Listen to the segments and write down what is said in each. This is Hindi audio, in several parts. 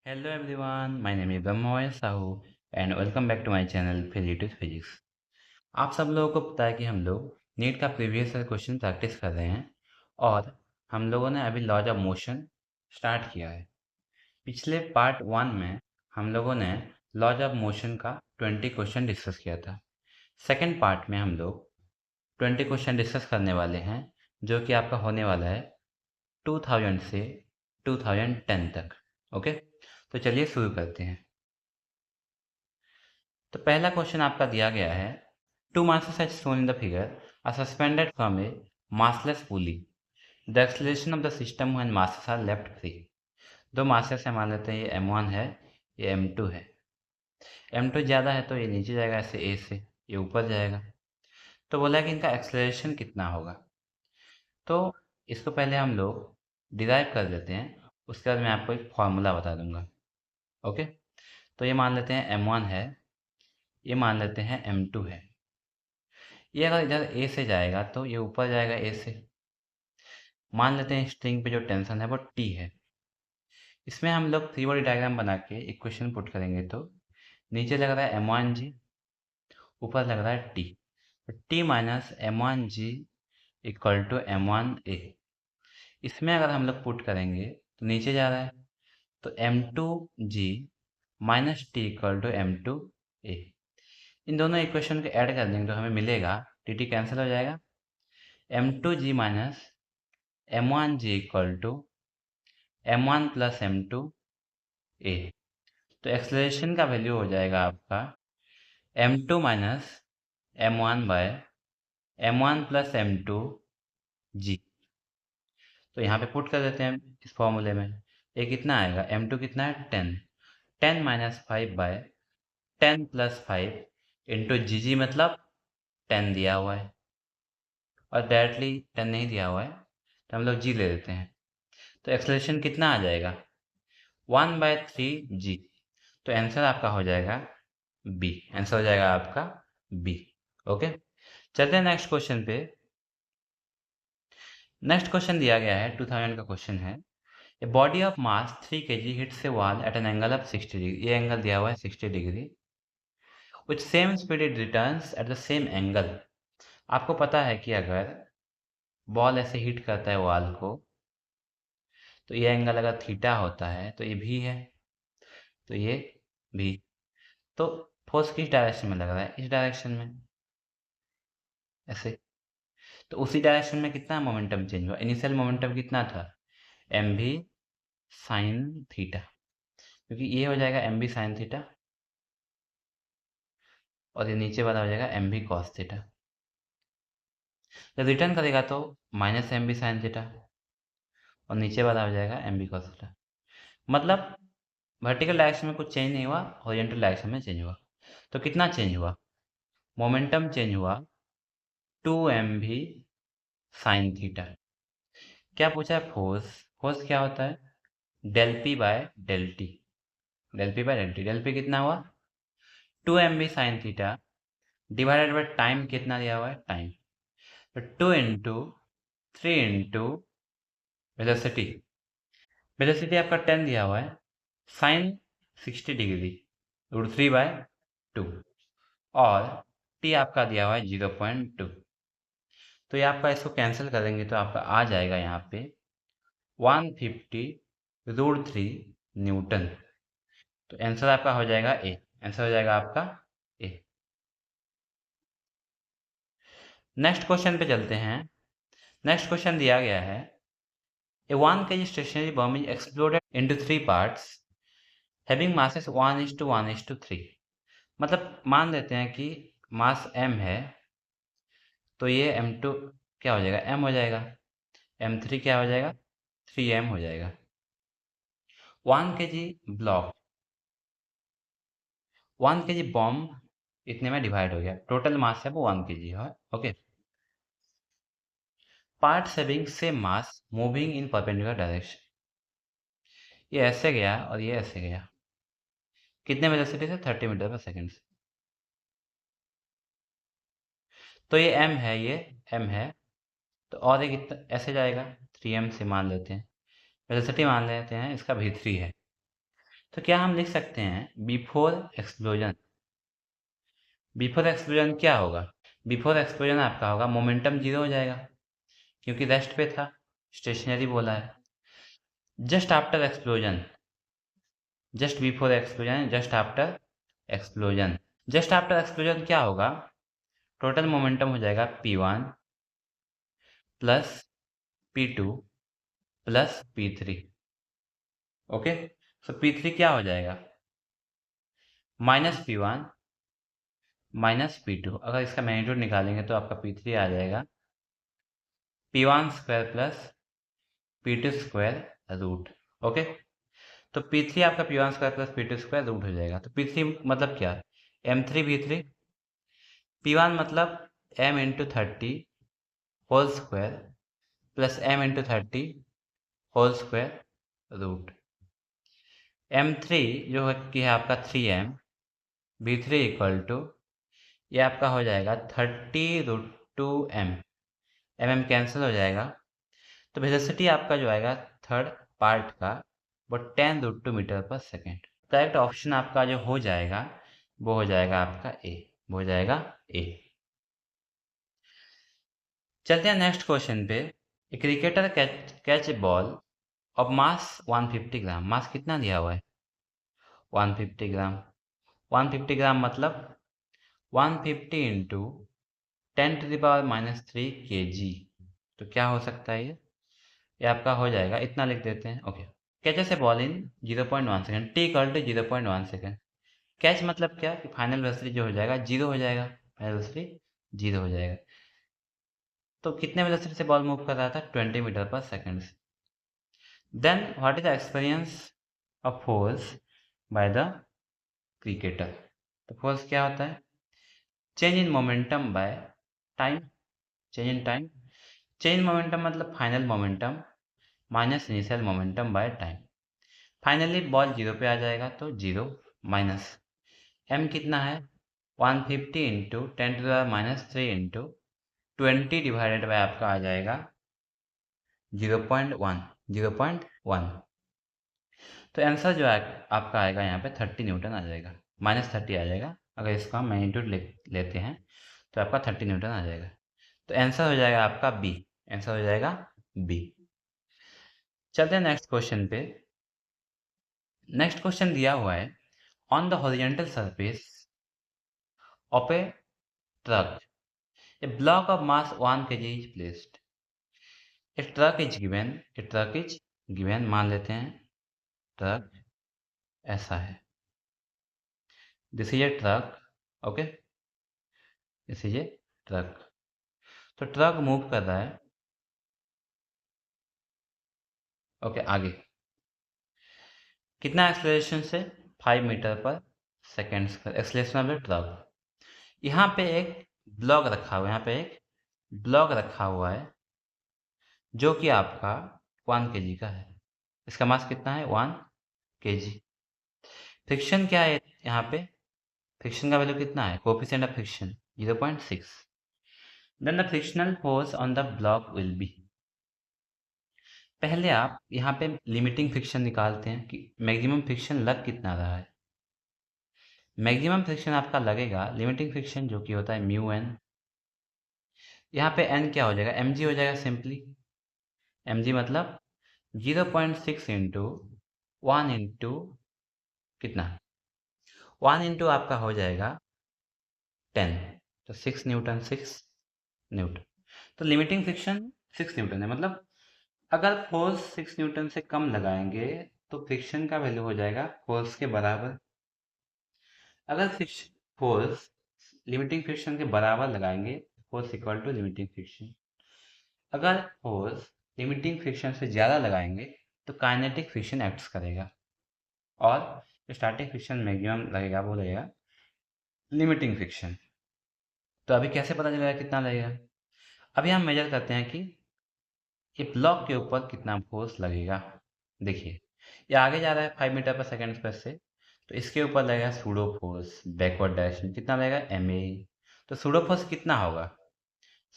Hello everyone, my name is Brahmoy Sahu and welcome back to my channel Physics Physics। आप सब लोगों को पता है कि हम लोग नीट का प्रीवियस ईयर क्वेश्चन प्रैक्टिस कर रहे हैं और हम लोगों ने अभी लॉज ऑफ मोशन स्टार्ट किया है। पिछले पार्ट 1 में हम लोगों ने लॉज ऑफ मोशन का 20 क्वेश्चन डिस्कस किया था। सेकेंड पार्ट में हम लोग 20 क्वेश्चन डिस्कस करने वाले हैं जो कि आपका होने वाला है 2000 से 2010 तक। ओके, तो चलिए शुरू करते हैं। तो पहला क्वेश्चन आपका दिया गया है, to masses as shown in the figure are suspended from a massless pulley. The acceleration of the system when masses are left free. दो masses है, मान लेते हैं ये m1 है, ये m2 है। m2 ज़्यादा है तो ये नीचे जाएगा ऐसे a से, ये ऊपर जाएगा। तो बोला है कि इनका एक्सेलरेशन कितना होगा। तो इसको पहले हम लोग डिराइव कर लेते हैं, उसके बाद मैं आपको एक फॉर्मूला बता दूंगा। ओके, तो ये मान लेते हैं m1 है, ये मान लेते हैं m2 है। ये अगर इधर ए से जाएगा तो ये ऊपर जाएगा ए से। मान लेते हैं स्ट्रिंग पे जो टेंशन है वो टी है। इसमें हम लोग फ्री बॉडी डायग्राम बना के इक्वेशन पुट करेंगे तो नीचे लग रहा है m1g, ऊपर लग रहा है टी। तो T minus m1g equal to m1a। इसमें अगर हम लोग पुट करेंगे तो नीचे जा रहा है, तो m2g minus T equal to m2a। इन दोनों इक्वेशन को ऐड कर देंगे तो हमें मिलेगा, टी टी कैंसिल हो जाएगा, m2g minus m1g equal to m1 plus m2a। तो एक्सलेशन का वैल्यू हो जाएगा आपका m2 minus m1 bye m1 plus m2g। तो यहाँ पे पुट कर देते हैं इस फॉर्मूले में। ये कितना आएगा, m2 कितना है 10, 10 माइनस 5 बाय 10 प्लस 5 इंटू जी मतलब 10 दिया हुआ है और डायरेक्टली 10 नहीं दिया हुआ है तो हम लोग जी ले लेते हैं। तो एक्सलेशन कितना आ जाएगा 1/3g। तो आंसर आपका हो जाएगा बी, आंसर हो जाएगा आपका बी। ओके, चलते हैं नेक्स्ट क्वेश्चन पे। नेक्स्ट क्वेश्चन दिया गया है 2000 का क्वेश्चन है, a body of mass 3 kg hits A wall at an angle of 60 degree. ये एंगल दिया हुआ है 60 degree, with same speed it returns at the same angle. आपको पता है कि अगर बॉल ऐसे हिट करता है वॉल को तो ये एंगल अगर थीटा होता है तो ये भी है, तो ये भी। तो फोर्स किस डायरेक्शन में लग रहा है, इस डायरेक्शन में ऐसे। तो उसी डायरेक्शन में कितना मोमेंटम चेंज हुआ, इनिशियल मोमेंटम कितना था एम भी साइन थीटा, क्योंकि ये हो जाएगा एम भी साइन थीटा और ये नीचे वाला हो जाएगा एम भी कॉस थीटा। जब रिटर्न करेगा तो माइनस एम भी साइन थीटा और नीचे वाला हो जाएगा एम भी कॉस थीटा। मतलब वर्टिकल डायरेक्शन में कुछ चेंज नहीं हुआ, हॉरिजॉन्टल डायरेक्शन में चेंज हुआ। तो कितना चेंज हुआ, मोमेंटम चेंज हुआ 2m भी साइन थीटा। क्या पूछा है, फोर्स। फोर्स क्या होता है del P by del T, del P by del T. Del P कितना हुआ 2m भी sine theta divided by time कितना दिया हुआ है टाइम, तो 2 इंटू 3 इंटू वेलोसिटी। वेलोसिटी आपका 10 दिया हुआ है, साइन 60 डिग्री √3/2 और टी आपका दिया हुआ है 0.2। तो ये आपका इसको कैंसिल करेंगे तो आपका आ जाएगा यहाँ पे 150 √3 न्यूटन। तो आंसर आपका हो जाएगा ए, आंसर हो जाएगा आपका ए। नेक्स्ट क्वेश्चन पे चलते हैं। नेक्स्ट क्वेश्चन दिया गया है, a 1 kg stationary bomb is exploded into 3 parts having masses 1:1:3। मतलब मान लेते हैं कि मास m है तो ये m2 क्या हो जाएगा m हो जाएगा, m3 क्या हो जाएगा 3m हो जाएगा। 1 kg ब्लॉक, 1 kg बॉम्ब इतने में डिवाइड हो गया, टोटल मास है वो 1 kg है। Okay, parts having same mass moving in perpendicular direction. ये ऐसे गया और ये ऐसे गया, कितने वेलोसिटी से 30 मीटर पर सेकंड से। तो ये m है, ये m है, तो और एक ऐसे जाएगा 3m से मान लेते हैं, वेलोसिटी मान लेते हैं इसका v3 है। तो क्या हम लिख सकते हैं बिफोर एक्सप्लोजन? बिफोर एक्सप्लोजन क्या होगा? बिफोर एक्सप्लोजन आपका होगा मोमेंटम जीरो हो जाएगा क्योंकि रेस्ट पे था, स्टेशनरी बोला है। Just after explosion, just before explosion, just after explosion. Just after explosion क्या होगा? टोटल मोमेंटम हो जाएगा P1 plus P2 plus P3। Okay, तो P3 क्या हो जाएगा? -P1 -P2। अगर इसका मैग्नीट्यूड निकालेंगे तो आपका P3 आ जाएगा P1 square plus P2 square root. Okay, तो P3 आपका P1 square plus P2 square root हो जाएगा। तो P3 मतलब क्या? M3 V3। P1 मतलब M into 30 whole square plus M into 30 whole square root. M3 जो है कि है आपका 3M, V3 इक्वल टू ये आपका हो जाएगा 30√2M। MM कैंसिल हो जाएगा, तो वेलोसिटी आपका जो आएगा थर्ड पार्ट का वो 10√2 मीटर पर सेकेंड। करेक्ट ऑप्शन आपका जो हो जाएगा वो हो जाएगा आपका ए, वो हो जाएगा ए। चलते हैं नेक्स्ट क्वेश्चन पे। A cricketer catch a ball of mass 150 ग्राम। मास कितना दिया हुआ है? 150 ग्राम। 150 ग्राम मतलब 150 इंटू 10⁻³ kg। तो क्या हो सकता है ये आपका हो जाएगा, इतना लिख देते हैं। Okay, catches a ball in 0.1 second, T equal to 0.1 second. Catch मतलब क्या कि फाइनल वेलोसिटी जो हो जाएगा जीरो हो जाएगा, फाइनल वेलोसिटी जीरो हो जाएगा। तो कितने वेलोसिटी से बॉल मूव कर रहा था? 20 मीटर पर सेकेंड से। Then what is the experience of force by the cricketer? तो फोर्स क्या होता है? Change in momentum by time, change in time. Change momentum मतलब final momentum minus initial momentum by time. Finally ball zero पे आ जाएगा तो जीरो माइनस m कितना है? 150 इंटू 10⁻³ इंटू 20 डिवाइडेड बाय आपका आ जाएगा 0.1, 0.1। तो आंसर जो है आपका आएगा यहाँ पे 30 न्यूटन आ जाएगा, -30 आ जाएगा। अगर इसको हम मैग्नीट्यूड लेते हैं तो आपका 30 न्यूटन आ जाएगा। तो आंसर हो जाएगा आपका बी, आंसर हो जाएगा बी। चलते हैं नेक्स्ट क्वेश्चन पे। नेक्स्ट क्वेश्चन दिया हुआ है on the horizontal surface of A truck a block of mass 1 kg is placed. A truck is given, a truck is given, मान लेते हैं ट्रक ऐसा है, this is a truck. Okay, this is a truck. तो ट्रक मूव कर रहा है। ओके, आगे कितना एक्सेलरेशन से? 5 मीटर पर second acceleration of the truck. यहाँ पे एक ब्लॉक रखा हुआ है, यहाँ पे एक ब्लॉक रखा हुआ है जो कि आपका 1 kg का है। इसका मास कितना है? 1 kg। फ्रिक्शन क्या है यहाँ पे? फ्रिक्शन का वैल्यू कितना है? Coefficient of friction 0.6। Then the frictional force on the block will be. पहले आप यहाँ पे लिमिटिंग फ्रिक्शन निकालते हैं कि मैक्सिमम फ्रिक्शन लग कितना रहा है। मैक्सिमम फ्रिक्शन आपका लगेगा लिमिटिंग फ्रिक्शन जो कि होता है म्यू एन। यहाँ पे एन क्या हो जाएगा? एम जी हो जाएगा सिंपली। एम जी मतलब 0.6 इंटू 1 इंटू कितना? 1 इंटू आपका हो जाएगा 10, तो 6 न्यूटन, 6 न्यूटन। तो लिमिटिंग फ्रिक्शन 6 न्यूटन है, मतलब अगर फोर्स 6 न्यूटन से कम लगाएंगे तो फ्रिक्शन का वैल्यू हो जाएगा फोर्स के बराबर। अगर फोर्स लिमिटिंग फ्रिक्शन के बराबर लगाएंगे, force equal to limiting friction. अगर फोर्स लिमिटिंग फ्रिक्शन से ज़्यादा लगाएंगे तो काइनेटिक फ्रिक्शन एक्ट्स करेगा और स्टैटिक फ्रिक्शन मैक्सिमम लगेगा, वो लगेगा लिमिटिंग फ्रिक्शन। तो अभी कैसे पता चलेगा कितना लगेगा? अभी हम मेजर करते हैं कि ये ब्लॉक के ऊपर कितना फोर्स लगेगा। देखिए ये आगे जा रहा है 5 मीटर पर सेकेंड स्पेस से, तो इसके ऊपर लगेगा सूडो फोर्स बैकवर्ड डायरेक्शन, कितना लगेगा? ma। तो सूडो फोर्स कितना होगा?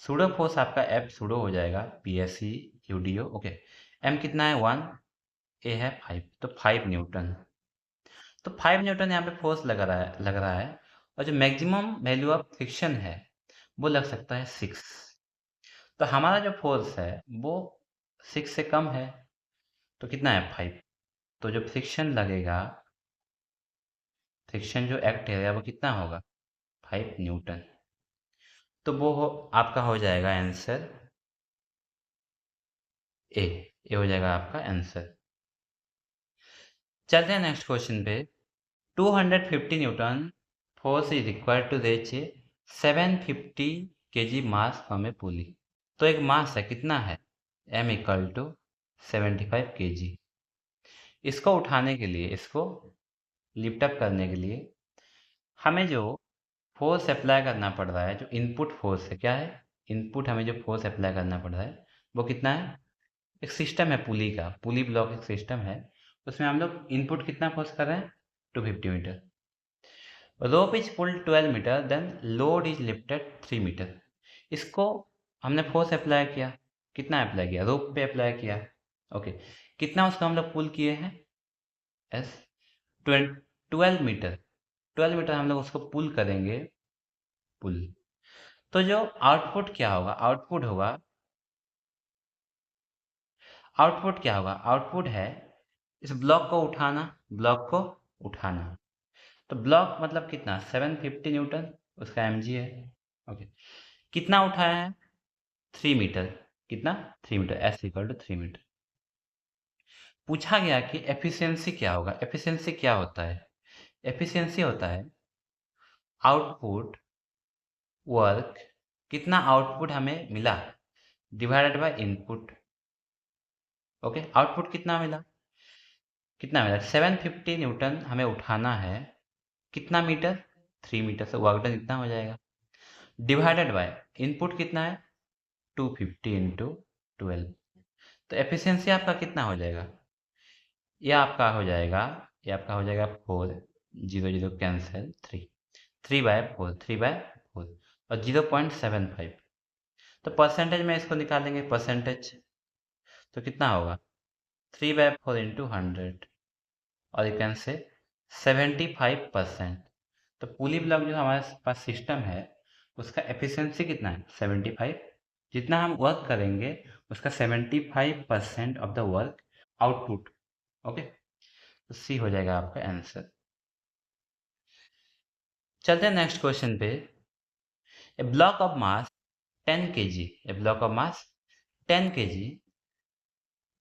सूडो फोर्स आपका एफ सूडो हो जाएगा pse udo। ओके, m कितना है? 1, a है 5, तो 5 न्यूटन। तो 5 न्यूटन यहाँ पे फोर्स लग रहा है और जो मैक्सिमम वैल्यू ऑफ फ्रिक्शन है वो लग सकता है 6। तो हमारा जो फोर्स है वो 6 से कम है, तो कितना है 5। तो जो फ्रिक्शन लगेगा, फ्रिक्शन जो एक्ट है वो कितना होगा 5 न्यूटन। तो वो आपका हो जाएगा आंसर ए। ये हो जाएगा आपका आंसर। चलते हैं नेक्स्ट क्वेश्चन पे। 250 newton force is required to reach 750 KG mass from a pulley. तो एक मास है कितना है m इक्वल टू 75 केजी। इसको उठाने के लिए, इसको लिफ्ट अप करने के लिए हमें जो फोर्स अप्लाई करना पड़ रहा है, जो इनपुट फोर्स है, क्या है इनपुट, हमें जो फोर्स अप्लाई करना पड़ रहा है वो कितना है। एक सिस्टम है पुली का, पुली ब्लॉक एक सिस्टम है, उसमें हम लोग इनपुट कितना फोर्स कर रहे हैं 250 metre. Rope is pulled 12 metre, then load is lifted 3 metre. इसको हमने फोर्स अप्लाई किया, कितना अप्लाई किया रोप पे अप्लाई किया। ओके, कितना उसको हम लोग पुल किए हैं एस 12 मीटर। 12 मीटर हम लोग उसको पुल करेंगे, पुल। तो जो आउटपुट क्या होगा, आउटपुट क्या होगा, आउटपुट है इस ब्लॉक को उठाना, ब्लॉक को उठाना। तो ब्लॉक मतलब कितना 750 न्यूटन, उसका mg है। ओके, कितना उठाया है 3 मीटर, कितना 3 metre, S equal to 3 metre. पूछा गया कि एफिशिएंसी क्या होगा। एफिशिएंसी क्या होता है, एफिशिएंसी होता है आउटपुट वर्क, कितना आउटपुट हमें मिला divided by input. Okay, output कितना मिला, 750 न्यूटन हमें उठाना है, कितना मीटर 3 मीटर, से वर्क डन इतना हो जाएगा, डिवाइडेड बाय इनपुट कितना है 250 इंटू 12। तो एफिशिएंसी आपका कितना हो जाएगा, ये आपका हो जाएगा, 4, 0 0 कैंसिल, 3/4, 3/4 और 0.75। तो परसेंटेज में इसको निकालेंगे, परसेंटेज तो कितना होगा 3/4 इंटू 100 और यू कैन से 75%। तो पुली ब्लॉक जो हमारे पास सिस्टम है उसका एफिशिएंसी कितना है 75। जितना हम वर्क करेंगे उसका 75% of the work output. Okay, तो सी हो जाएगा आपका आंसर। चलते हैं नेक्स्ट क्वेश्चन पे। A block of mass 10 kg, a block of mass 10 kg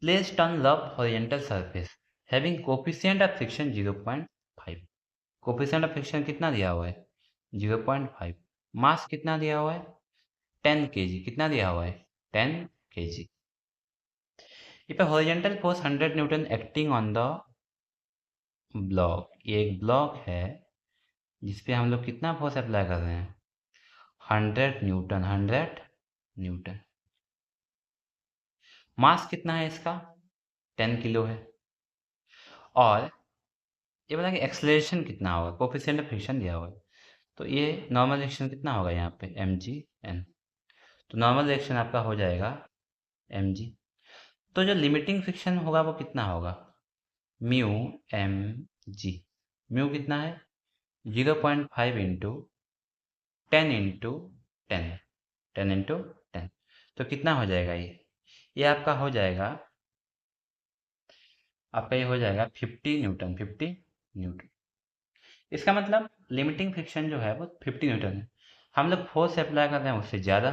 placed on rough horizontal surface having coefficient of friction 0.5। Coefficient of friction कितना दिया हुआ है 0.5। मास कितना दिया हुआ है 10 kg, कितना दिया हुआ है 10 kg। If horizontal force 100 Newton acting on the block, ये एक ब्लॉक है जिसपे हम लोग कितना फोर्स अप्लाई कर रहे हैं 100 न्यूटन, 100 न्यूटन। मास कितना है इसका 10 किलो है, और ये बता कि एक्सेलरेशन कितना होगा, कोफिशिएंट ऑफ फ्रिक्शन दिया हुआ है। तो ये नॉर्मल रिएक्शन कितना होगा यहाँ पे mgn। तो नॉर्मल रिएक्शन आपका हो जाएगा mg। तो जो लिमिटिंग फ्रिक्शन होगा वो कितना होगा म्यू mg। म्यू कितना है 0.5 इंटू 10 इंटू 10, 10 इंटू 10। तो कितना हो जाएगा ये आपका हो जाएगा, आपका ये हो जाएगा 50 न्यूटन, 50 न्यूटन। इसका मतलब लिमिटिंग फ्रिक्शन जो है वो 50 न्यूटन है, हम लोग फोर्स अप्लाई कर रहे हैं उससे ज़्यादा।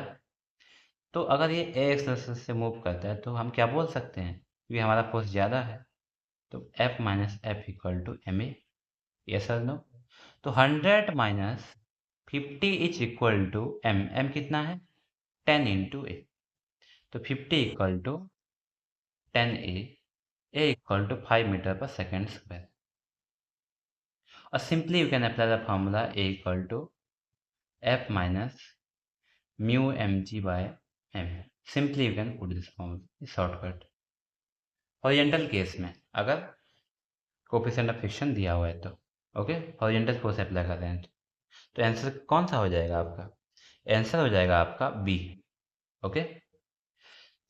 तो अगर ये ए एक्सेस से मूव करता है तो हम क्या बोल सकते हैं कि हमारा फोर्स ज़्यादा है। तो F minus F equal to M A, yes और नो। तो 100 minus 50 is equal to M, M कितना है 10 इंटू ए। तो 50 equal to 10 A equal to 5 metre पर सेकेंड स्क्वायर। और simply you can apply the formula A equal to F minus mu M G by M. Simply you can put this formula shortcut. Horizontal case में अगर कोफिशिएंट ऑफ फ्रिक्शन दिया हुआ है तो ओके, हॉरिजॉन्टल फोर्स अप्लाई कर रहे हैं तो आंसर कौन सा हो जाएगा आपका, आंसर हो जाएगा आपका बी। ओके,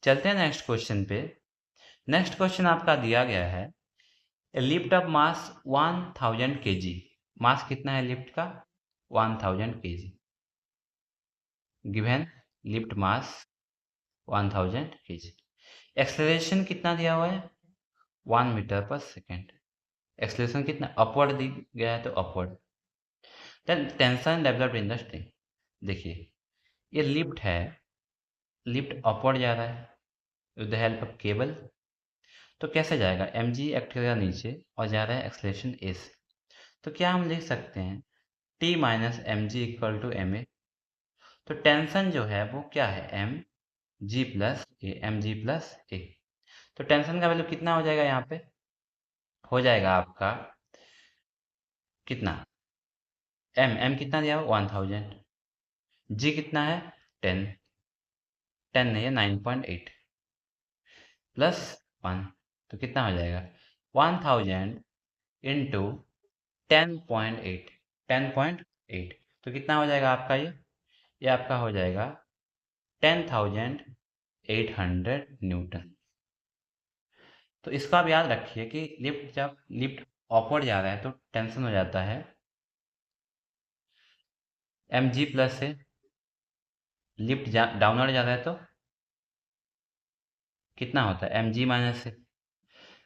चलते हैं नेक्स्ट क्वेश्चन पे। नेक्स्ट क्वेश्चन आपका दिया गया है a lift of mass 1000 kg, mass कितना है लिफ्ट का 1000 kg, given lift mass 1000 kg। Acceleration कितना दिया हुआ है 1 मीटर पर सेकेंड, एक्सेलरेशन कितना अपवर्ड दी गया है तो upward. Then tension developed in the string, देखिए ये लिफ्ट है, लिफ्ट अपवर्ड जा रहा है with the help of cable, तो कैसे जाएगा mg एक्ट करेगा नीचे और जा रहा है एक्सेलरेशन a से, तो क्या हम लिख सकते हैं t minus M G equal to M A, तो टेंशन जो है वो क्या है एम जी प्लस ए, तो टेंशन का वैल्यू कितना हो जाएगा यहाँ पे हो जाएगा आपका कितना एम कितना दिया हुआ 1000, जी कितना है 10, 10 नहीं है 9.8 प्लस 1, तो कितना हो जाएगा 1000 इंटू 10.8, 10.8, तो कितना हो जाएगा आपका ये आपका हो जाएगा 10,800 न्यूटन। तो इसका आप याद रखिए कि जब लिफ्ट अपवर्ड जा रहा है तो टेंशन हो जाता है एम जी प्लस से, लिफ्ट डाउनवर्ड जा रहा है तो कितना होता है एम जी माइनस से।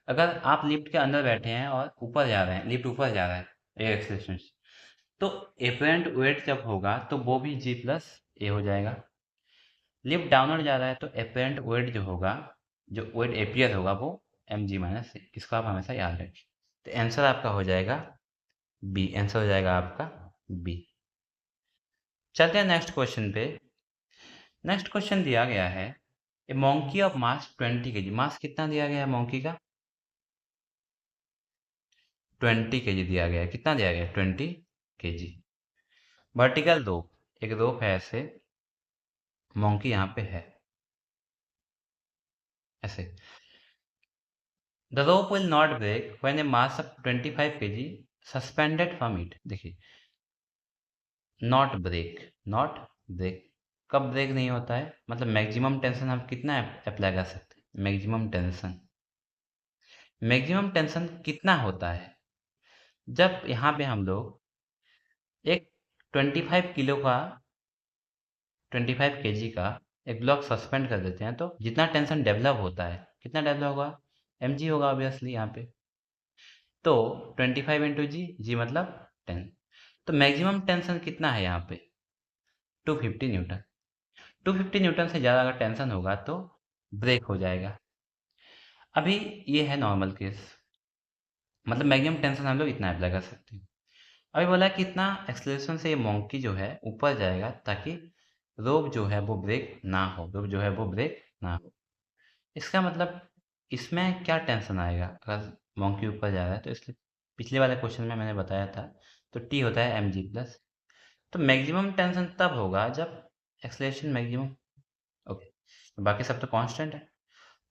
अगर आप लिफ्ट के अंदर बैठे हैं और ऊपर जा रहे हैं, लिफ्ट ऊपर जा रहा है एयर एक्सेलरेशन से, तो एपरेंट वेट जब होगा तो वो भी जी प्लस ए हो जाएगा। लिफ्ट डाउनवर्ड जा रहा है तो एपरेंट वेट जो होगा, जो वेट एपियर होगा वो एम जी माइनस ए, इसको आप हमेशा याद रखें। तो आंसर आपका हो जाएगा बी, आंसर हो जाएगा आपका बी। चलते हैं नेक्स्ट क्वेश्चन पे। नेक्स्ट क्वेश्चन दिया गया है ए monkey of mass 20 kg, mass कितना दिया गया है मोंकी का 20 kg दिया गया है, कितना दिया गया है 20 kg। वर्टिकल रोप, एक रोप है ऐसे, मोंकी यहाँ पे है ऐसे, the rope will not break when a mass of 25 kg suspended from it, देखिए नॉट ब्रेक, नॉट ब्रेक कब ब्रेक नहीं होता है, मतलब मैक्सिमम टेंशन हम कितना अप्लाई कर सकते हैं, मैक्सिमम टेंशन कितना होता है जब यहाँ पे हम लोग एक 25 किलो का 25 kg का एक ब्लॉक सस्पेंड कर देते हैं, तो जितना टेंशन डेवलप होता है कितना डेवलप होगा एम जी होगा ऑब्वियसली यहाँ पे, तो 25 इंटू जी, जी मतलब 10, तो मैक्सिमम टेंशन कितना है यहाँ पे 250 न्यूटन। 250 न्यूटन से ज़्यादा अगर टेंशन होगा तो ब्रेक हो जाएगा। अभी ये है नॉर्मल केस, मतलब मैक्सिमम टेंशन हम लोग इतना अप्लाई कर सकते हैं। अभी बोला कि इतना एक्सेलरेशन से ये मोंकी जो है ऊपर जाएगा ताकि रोप जो है वो ब्रेक ना हो, रोप जो है वो ब्रेक ना हो। इसका मतलब इसमें क्या टेंशन आएगा अगर मोंकी ऊपर जा रहा है, तो इसलिए पिछले वाले क्वेश्चन में मैंने बताया था, तो टी होता है एम जी प्लस, तो मैक्सिमम टेंशन तब होगा जब एक्सेलरेशन मैक्सिमम, ओके, बाकी सब तो कांस्टेंट है,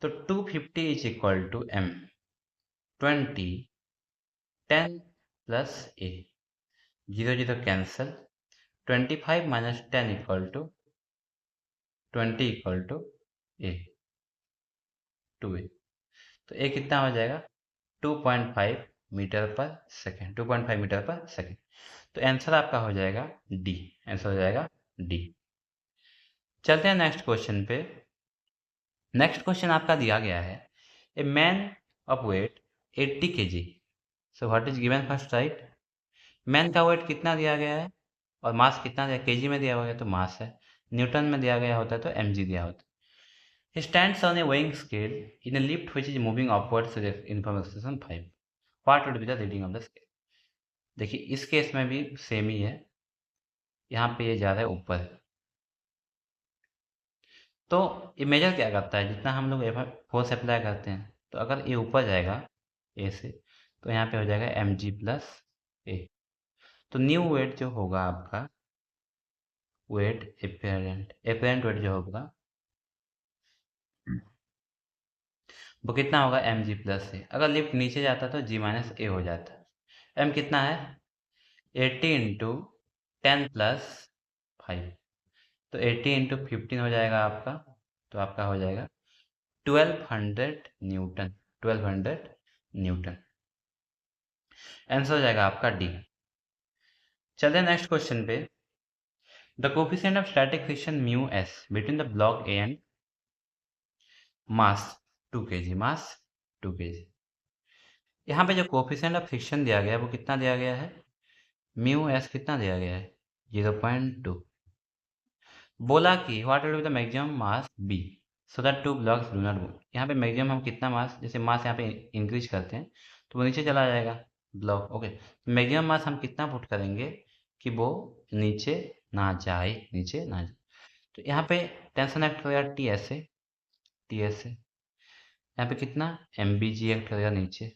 तो 250 is equal to M 20 10 plus A, 0 0 cancel, 25 minus 10 equal to 20 equal to A 2 A, तो ए कितना हो जाएगा 2.5 मीटर पर सेकेंड, 2.5 मीटर पर सेकेंड, तो आंसर आपका हो जाएगा डी, आंसर हो जाएगा डी। चलते हैं नेक्स्ट क्वेश्चन पे। नेक्स्ट क्वेश्चन आपका दिया गया है a man of weight 80 kg, so what is given first right, man का वेट कितना दिया गया है और मास कितना दिया, केजी में दिया हुआ है तो मास है, न्यूटन में दिया गया होता है तो एमजी दिया होता है। He stands on a weighing scale in a lift which is moving upwards to the information 5. What would be the reading of the scale? देखिए इस केस में भी सेम ही है, यहाँ पे ये ज़्यादा ऊपर है, तो ये मेजर क्या करता है, जितना हम लोग फोर्स अप्लाई करते हैं, तो अगर ये ऊपर जाएगा ए से, तो यहाँ पे हो जाएगा एम जी प्लस ए, तो न्यू वेट जो होगा आपका वेट एपेरेंट वेट जो होगा वो कितना होगा एम जी प्लस ए, अगर लिफ्ट नीचे जाता तो जी माइनस ए हो जाता। एम कितना है 80 इंटू 10 प्लस 5, तो 80 इंटू 15 हो जाएगा आपका, तो आपका हो जाएगा 1200 न्यूटन, 1200 न्यूटन। आंसर हो जाएगा आपका डी। चलिए नेक्स्ट क्वेश्चन पे। The coefficient of static friction mu S between the block A and mass 2 kg, mass 2 kg। यहाँ पे जो कोफिशिएंट ऑफ फ्रिक्शन दिया गया है वो कितना दिया गया है, म्यू एस कितना दिया गया है, 0.2। बोला कि what will be the maximum mass B so that two blocks do not move. यहाँ पे मैक्सिमम हम कितना मास, जैसे मास यहाँ पे इंक्रीज करते हैं तो वो नीचे चला जाएगा ब्लॉक। ओके, मैक्सिमम मास हम कितना पुट करेंगे कि वो नीचे ना जाए, नीचे ना जाए। तो यहाँ पे टेंशन एक्ट करेगा टी एस से, टी एस से। यहाँ पे कितना एम बी जी एक्ट करेगा नीचे,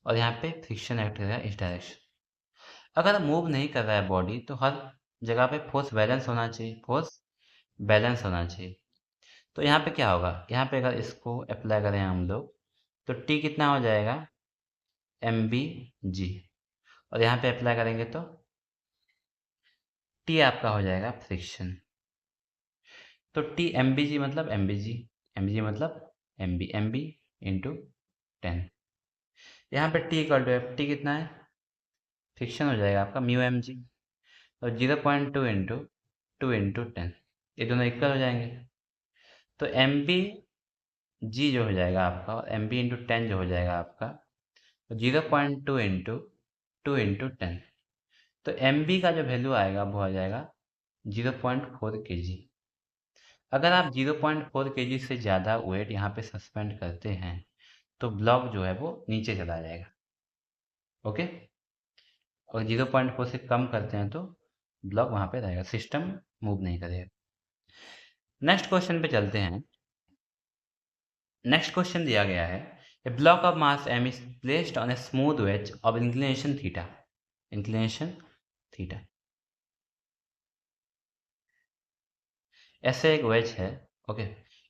और यहाँ पे फ्रिक्शन एक्ट करेगा इस डायरेक्शन। अगर मूव नहीं कर रहा है बॉडी तो हर जगह पे फोर्स बैलेंस होना चाहिए, फोर्स बैलेंस होना चाहिए। तो यहाँ पे क्या होगा, यहाँ पे अगर इसको अप्लाई करें हम लोग तो टी कितना हो जाएगा, एम बी जी, और यहाँ पे अप्लाई करेंगे तो टी आपका हो जाएगा फ्रिक्शन। तो टी एम बी जी मतलब M B G, M B G मतलब एम बी इंटू 10। यहाँ पे T equal to F, T कितना है, फ्रिक्शन हो जाएगा आपका म्यू एम जी, और 0.2 इंटू 10, ये दोनों इक्वल हो जाएंगे। तो एम बी जी जो हो जाएगा आपका, और एम बी इंटू 10 जो हो जाएगा आपका, 0.2 इंटू 10। तो एम बी का जो वैल्यू आएगा वो आ जाएगा 0.4 kg। अगर आप 0.4 kg से ज़्यादा वेट यहाँ पे सस्पेंड करते हैं तो ब्लॉक जो है वो नीचे चला जाएगा। ओके, और 0.4 से कम करते हैं तो ब्लॉक वहाँ पे रहेगा, सिस्टम मूव नहीं करेगा। नेक्स्ट क्वेश्चन पे चलते हैं। नेक्स्ट क्वेश्चन दिया गया है, a block of mass m is placed on a smooth wedge of inclination theta, inclination theta. ऐसे एक वेज है। ओके,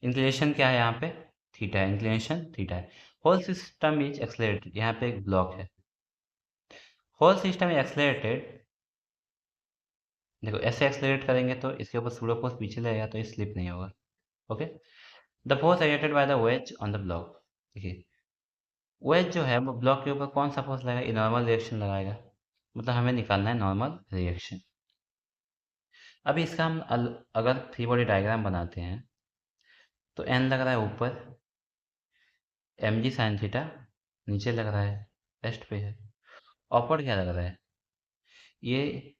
इंक्लिनेशन क्या है यहाँ पे, थीटा है, इंक्लिनेशन थीटा है। होल सिस्टम इज एक्सलेटेड, यहाँ पे एक ब्लॉक है, होल सिस्टम इज एक्सलेटेड। देखो ऐसे एक्सलेट करेंगे तो इसके ऊपर सूडो फोर्स पीछे लगेगा तो ये स्लिप नहीं होगा। Okay, the force acted by the ways on the block. देखिए वेज जो है वो ब्लॉक के ऊपर कौन सा फोर्स लगाएगा, नॉर्मल रिएक्शन लगाएगा, मतलब हमें निकालना है नॉर्मल रिएक्शन। अभी इसका हम अगर फ्री बॉडी डायग्राम बनाते हैं तो एन लग रहा है ऊपर, एम जी साइन थीटा नीचे लग रहा है, रेस्ट पे है। ऊपर क्या लग रहा है, ये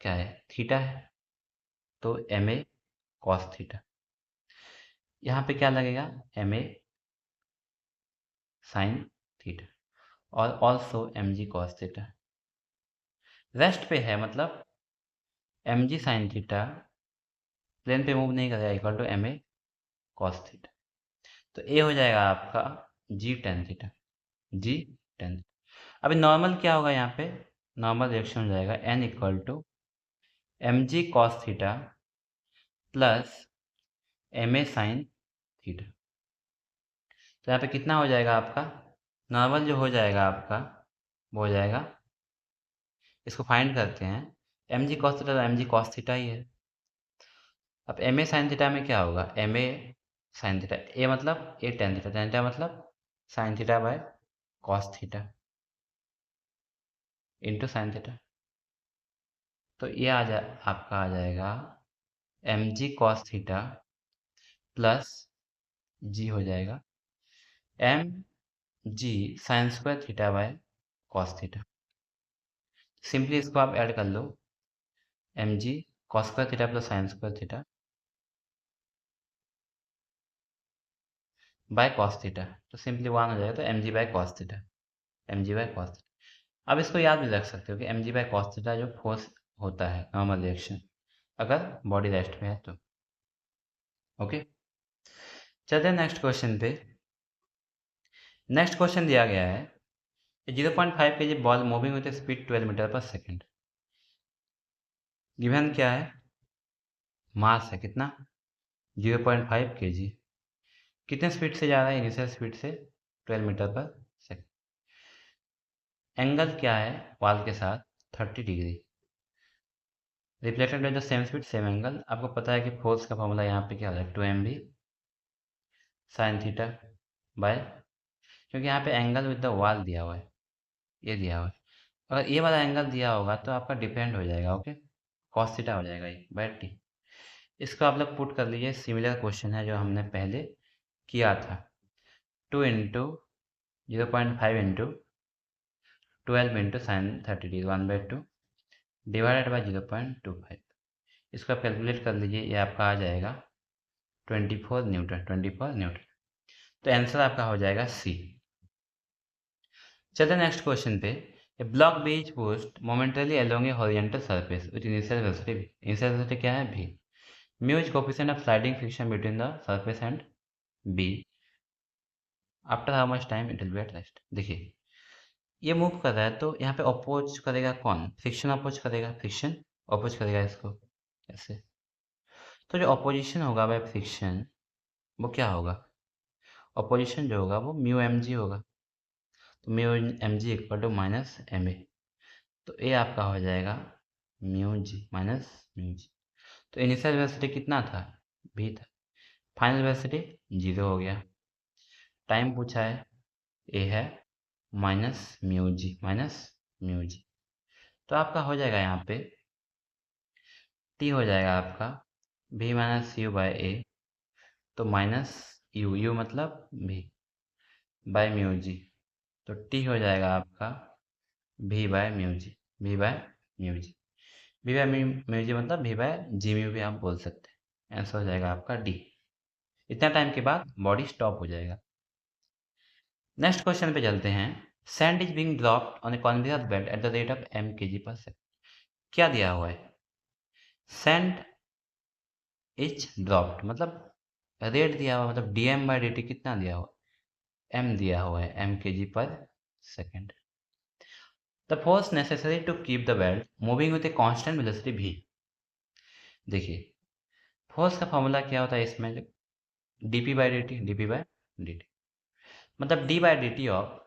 क्या है, थीटा है, तो एम ए कॉस थीटा। यहाँ पे क्या लगेगा, एम ए साइन थीटा, और also M G cos theta. Rest पे है मतलब M G sine theta plane पे मूव नहीं करेगा, equal to M A cos theta. तो ए हो जाएगा आपका G tan theta, G tan. अभी नॉर्मल क्या होगा, यहाँ पे नॉर्मल रिएक्शन हो जाएगा N equal to M G cos theta plus M A sine theta. तो यहाँ पे कितना हो जाएगा आपका, नॉर्मल जो हो जाएगा आपका वो हो जाएगा, इसको फाइंड करते हैं, एम जी कॉस थीटा तो एम जी कॉस थीटा ही है। अब एम ए साइन थीटा में क्या होगा, M A sine theta, A मतलब A tan theta, tan theta मतलब sine theta by cos theta into sine theta. तो ये आपका आ जाएगा M G cos theta plus G हो जाएगा M G sine square theta by cos theta. Simply इसको आप ऐड कर लो, M G cos square theta plus sine square theta by cos theta, तो सिंपली वन हो जाएगा, तो M G by cos theta, M G by cos theta. अब इसको याद भी रख सकते हो कि M G by cos theta जो फोर्स होता है नॉर्मल रिएक्शन अगर बॉडी रेस्ट में है तो। ओके, चलते हैं नेक्स्ट क्वेश्चन पे। नेक्स्ट क्वेश्चन दिया गया है, 0.5 kg ball moving with speed 12 metre पर सेकेंड। गिवन क्या है, मास है कितना, 0.5 kg, कितने स्पीड से जा रहा है, इनिशियल स्पीड से 12 मीटर पर सेकेंड। एंगल क्या है बॉल के साथ, 30 degree. Reflected by the same speed same angle. आपको पता है कि फोर्स का फॉर्मूला यहाँ पे क्या हो जाएगा, 2mv साइन थीटा बाय, क्योंकि यहाँ पे एंगल विद द वॉल दिया हुआ है, ये दिया हुआ है। अगर ये वाला एंगल दिया होगा तो आपका डिपेंड हो जाएगा, ओके, कॉस थीटा हो जाएगा ये बाय टी। इसको आप लोग पुट कर लीजिए, सिमिलर क्वेश्चन है जो हमने पहले किया था। 2 into 0.5 into 12 into sine 30 1/2 divided by 0.25। इसको आप कैलकुलेट कर लीजिए, ये आपका आ जाएगा 24 न्यूटन, 24 न्यूटन। तो आंसर आपका हो जाएगा सी। चलते नेक्स्ट क्वेश्चन पे। ए ब्लॉक बीज post momentarily along A horizontal surface with initial velocity v। Initial velocity क्या है? v। Mu is coefficient of sliding friction between the surface and b। After how much time it will be at rest. देखिए ये मूव कर रहा है तो यहाँ पे अपोज करेगा कौन? फ्रिक्शन अपोज करेगा, फ्रिक्शन अपोज करेगा इसको ऐसे। तो जो अपोजिशन होगा बाय फ्रिक्शन वो क्या होगा? अपोजिशन जो होगा वो म्यू एम जी होगा। तो mu M G equal to minus M A. तो ए आपका हो जाएगा mu G minus mu G. तो इनिशियल वेलोसिटी कितना था? भी था। फाइनल वेलोसिटी 0 हो गया। टाइम पूछा है, ए है minus mu G minus mu G. तो आपका हो जाएगा यहाँ पे टी हो जाएगा आपका भी माइनस यू बाय ए, तो माइनस यू, यू मतलब भी बाय म्यू जी। तो टी हो जाएगा आपका भी बाय म्यू जी, भी बाय म्यू जी। भी बाय म्यू जी मतलब भी बाय जी म्यू भी आप बोल सकते हैं। आंसर हो जाएगा आपका डी। इतना टाइम के बाद बॉडी स्टॉप हो जाएगा। नेक्स्ट क्वेश्चन पे चलते हैं। Sand is being dropped on A conveyor belt at the rate of m kg पर सेकंड। क्या दिया हुआ है? सैंड इज ड्रॉप्ड मतलब रेट दिया हुआ, मतलब dm बाई dt कितना दिया हुआ? m दिया हुआ है, m kg पर second. The force necessary to keep the belt moving with a constant velocity v। देखिए फोर्स का फॉर्मूला क्या होता है इसमें? dp by dt, dp by dt मतलब d by dt of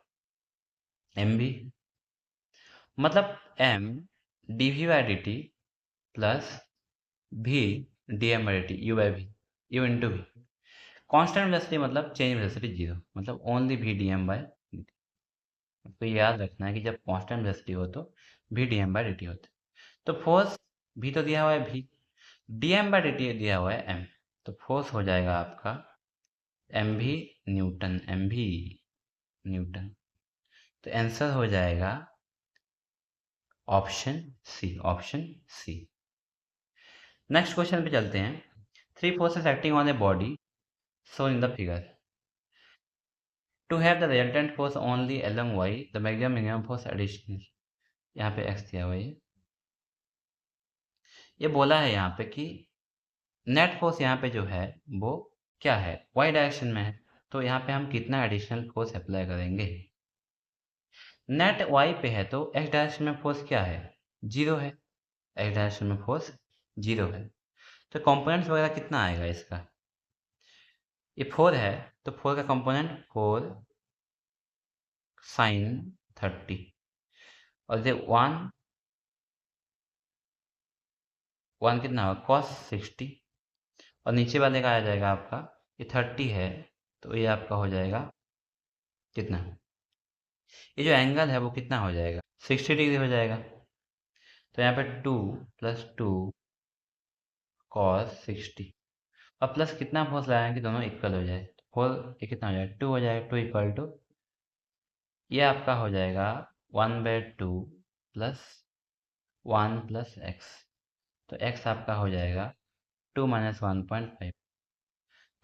M V, मतलब m dv by dt plus v dm by dt u by v, u into v। Constant velocity मतलब चेंज वेलोसिटी 0, मतलब only v dm by dt। आपको याद रखना है कि जब कांस्टेंट वेलोसिटी हो तो v dm बाई dt होता है। तो फोर्स v तो दिया हुआ है v, dm बाई dt दिया हुआ है m। तो फोर्स हो जाएगा आपका M V newton, M V newton. तो आंसर हो जाएगा option C, option C. Next question पे चलते हैं। 3 forces acting on a body shown in the figure. To have the resultant force only along y, the maximum minimum force additional। यहाँ पे x दिया हुआ है। ये बोला है यहाँ पे कि नेट फोर्स यहाँ पे जो है वो क्या है? y डायरेक्शन में है। तो यहाँ पे हम कितना एडिशनल फोर्स अप्लाई करेंगे? नेट y पे है तो x डायरेक्शन में फोर्स क्या है? 0 है। x डायरेक्शन में फोर्स 0 है। तो कंपोनेंट्स वगैरह कितना आएगा इसका? ये 4 है तो 4 का कंपोनेंट 4 साइन 30 और ये 1 कितना होगा? कॉस 60 और नीचे वाले का आ जाएगा आपका ये 30 है तो ये आपका हो जाएगा कितना? ये जो एंगल है वो कितना हो जाएगा? 60 डिग्री हो जाएगा। तो यहाँ पे 2 + 2 cos 60 और प्लस कितना फोर्स लगाएंगे कि दोनों इक्वल हो जाए? फोर ये कितना हो जाएगा? 2 हो जाएगा। 2 इक्वल टू ये आपका हो जाएगा 1/2 प्लस 1 प्लस एक्स। तो x आपका हो जाएगा 2 माइनस 1.5।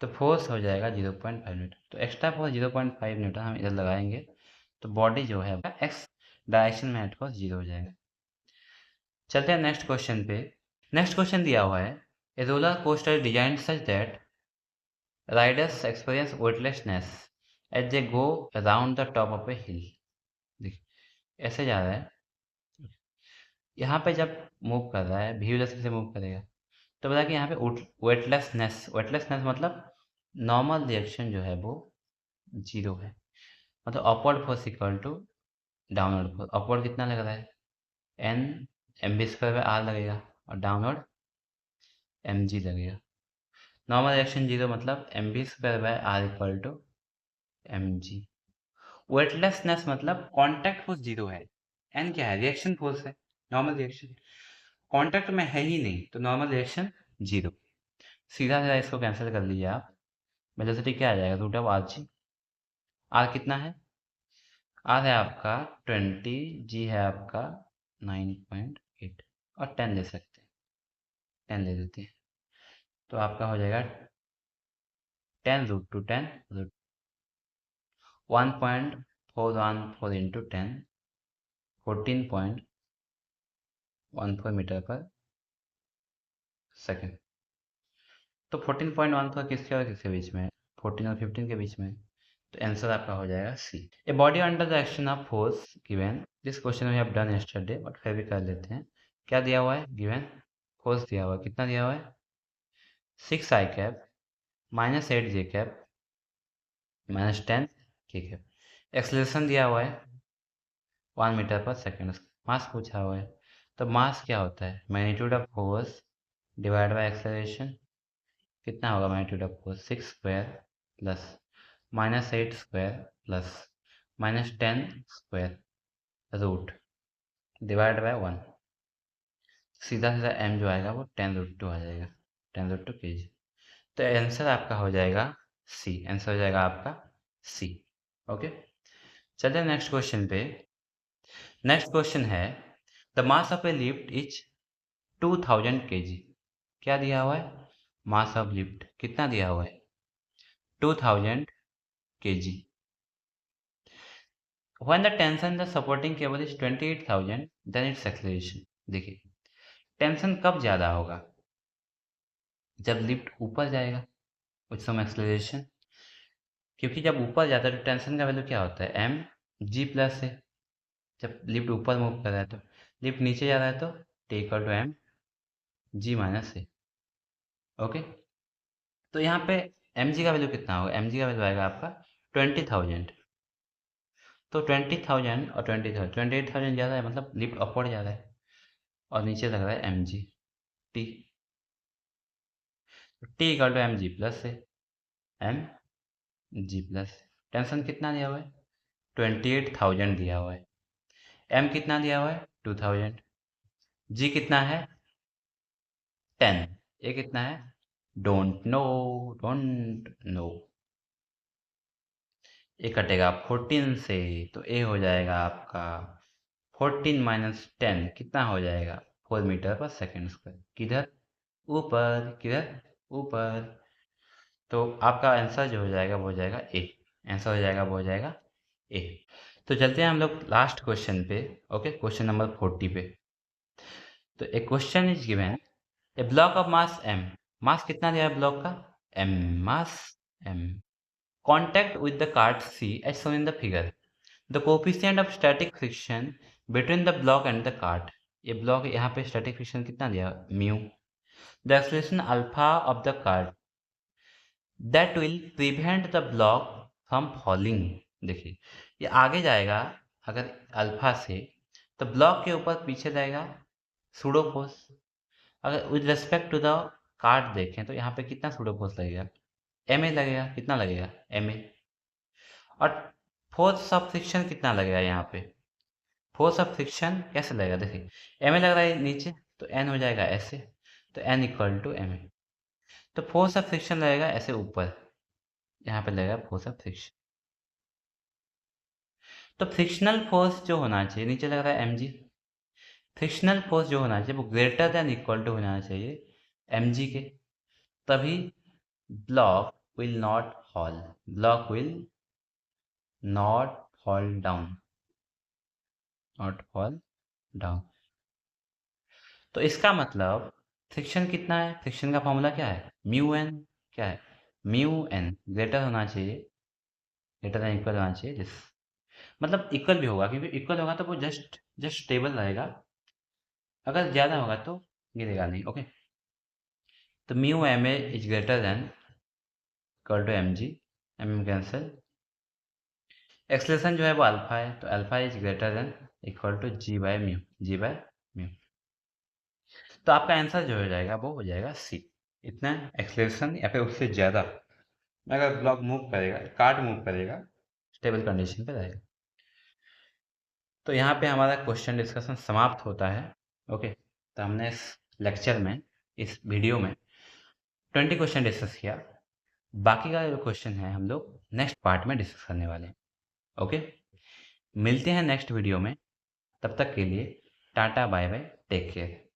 तो फोर्स हो जाएगा 0.5 न्यूटन। तो एक्स्ट्रा फोर्स 0.5 न्यूटन हम इधर लगाएंगे तो बॉडी जो है x डायरेक्शन में एट फोर्स 0 हो जाएगा। चलते हैं नेक्स्ट क्वेश्चन पे। नेक्स्ट क्वेश्चन दिया हुआ है a roller coaster design such that riders experience weightlessness as they go around the top of a hill. देखिए ऐसे जा रहा है, यहाँ पे जब मूव कर रहा है भी वेलोसिटी से मूव करेगा तो बोला कि यहाँ पे वेटलेसनेस, वेटलेसनेस मतलब नॉर्मल रिएक्शन जो है वो 0 है। मतलब upward force equal to downward force. Upward कितना लग रहा है? N M B square by R लगेगा और डाउनवर्ड एम जी लगेगा। नॉर्मल रिएक्शन 0 मतलब M B square by R equal to M G. Weightlessness मतलब कांटेक्ट फोर्स जीरो है, एन क्या है, रिएक्शन फोर्स है, नॉर्मल रिएक्शन, कांटेक्ट में है ही नहीं तो नॉर्मल रिएक्शन जीरो। सीधा सीधा इसको कैंसिल कर लीजिए आप, वेलोसिटी क्या आ जाएगा, root of R G. R कितना है, आर है आपका 20, जी है आपका 9.8 और 10 ले सकते हैं, 10 ले लेते हैं तो आपका हो जाएगा 10 root two 10 root 1.414 into 10 14.14 metre पर सेकेंड। तो 14.14 किसके और किसके बीच में है, 14 और 15 के बीच में है। तो आंसर आपका हो जाएगा C. A body under the action of force given, this question we have done yesterday but फिर भी कर लेते हैं। क्या दिया हुआ है, गिवन फोर्स दिया हुआ है, कितना दिया हुआ है 6 आई कैप माइनस 8 जे कैप माइनस 10 के कैप। एक्सलेशन दिया हुआ है 1 मीटर पर सेकेंड। मास पूछा हुआ है, तो मास क्या होता है, magnitude of force divide by acceleration. कितना होगा magnitude of force, 6 square plus minus 8 square plus minus 10 square root divide by 1। सीधा सीधा m जो आएगा वो 10 रूट 2 आ जाएगा, 10 रूट 2 kg। तो आंसर आपका हो जाएगा सी, आंसर हो जाएगा आपका सी। ओके, चलिए नेक्स्ट क्वेश्चन पे। नेक्स्ट क्वेश्चन है the mass of A lift is 2000 kg। क्या दिया हुआ है, मास ऑफ लिफ्ट कितना दिया हुआ है 2000 kg। When the tension the supporting cable is 28,000 then its acceleration। देखिए टेंशन कब ज़्यादा होगा, जब लिफ्ट ऊपर जाएगा उस समय एक्सेलरेशन, क्योंकि जब ऊपर जाता है तो टेंशन का वैल्यू क्या होता है एम जी प्लस है। जब लिफ्ट ऊपर मूव कर रहा है तो, लिफ्ट नीचे जा रहा है तो T equal to M G minus A. Okay, तो यहाँ पे एम जी का वैल्यू कितना होगा, एम जी का वैल्यू आएगा आपका 20,000। तो 20,000 और 20,000, 28,000 ज़्यादा है, मतलब लिफ्ट अपवर्ड जा रहा है और नीचे लग रहा है M G T, T equal to M G plus है, एम जी प्लस। टेंशन कितना दिया हुआ है 28,000 दिया हुआ है, एम कितना दिया हुआ है 2000, जी कितना है 10, ए कितना है डोंट नो, डोंट नो। ए कटेगा 14 से तो ए हो जाएगा आपका 14 माइनस 10 कितना हो जाएगा 4 मीटर पर सेकेंड स्क्वायर। किधर, ऊपर, किधर ऊपर। तो आपका आंसर जो हो जाएगा वो हो जाएगा ए, आंसर हो जाएगा वो हो जाएगा ए। तो चलते हैं हम लोग लास्ट क्वेश्चन पे। ओके, क्वेश्चन नंबर 40 पे। तो एक question is given a block of mass M, mass कितना दिया है ब्लॉक का M, mass M, contact with the card C as shown in the figure. The coefficient of static friction between the block and the card. ये ब्लॉक यहाँ पे स्टैटिक फ्रिक्शन कितना दिया mu. The acceleration alpha of the card that will prevent the block from falling. देखिए ये आगे जाएगा अगर अल्फा से तो ब्लॉक के ऊपर पीछे जाएगा सूडो फोर्स। अगर with respect to the card देखें तो यहाँ पे कितना सूडो फोर्स लगेगा एम ए लगेगा, कितना लगेगा एम ए। और फोर्स ऑफ फ्रिक्शन कितना लगेगा यहाँ पे, फोर्स ऑफ फ्रिक्शन कैसे लगेगा, देखिए एम ए लग रहा है नीचे तो एन हो जाएगा ऐसे, तो N equal to M A. तो फोर्स ऑफ फ्रिक्शन लगेगा ऐसे ऊपर, यहाँ पे लगेगा फोर्स ऑफ फ्रिक्शन। तो फ्रिक्शनल फोर्स जो होना चाहिए, नीचे लग रहा है एम जी, फ्रिक्शनल फोर्स जो होना चाहिए वो ग्रेटर देन इक्वल टू होना चाहिए एम जी के, तभी block will not fall, block will not fall down, not fall down. तो इसका मतलब फ्रिक्शन कितना है, फ्रिक्शन का फॉर्मूला क्या है म्यू एन, क्या है म्यू एन ग्रेटर होना चाहिए, ग्रेटर देन इक्वल होना चाहिए दिस, मतलब इक्वल भी होगा क्योंकि इक्वल होगा तो वो जस्ट जस्ट स्टेबल रहेगा, अगर ज़्यादा होगा तो गिरेगा नहीं। ओके, तो mu M A is greater than equal to M G, M M cancel. Acceleration जो है वो अल्फा है तो alpha is greater than equal to G by mu, G by mu. तो आपका आंसर जो हो जाएगा वो हो जाएगा सी, इतना एक्सलेशन या फिर उससे ज़्यादा अगर ब्लॉक मूव करेगा, कार्ड मूव करेगा स्टेबल कंडीशन पे रहेगा। तो यहाँ पे हमारा क्वेश्चन डिस्कशन समाप्त होता है। ओके, तो हमने इस लेक्चर में, इस वीडियो में 20 क्वेश्चन डिस्कस किया। बाकी का जो क्वेश्चन है हम लोग नेक्स्ट पार्ट में डिस्कस करने वाले हैं। ओके, मिलते हैं नेक्स्ट वीडियो में। तब तक के लिए tata, bye bye, take care.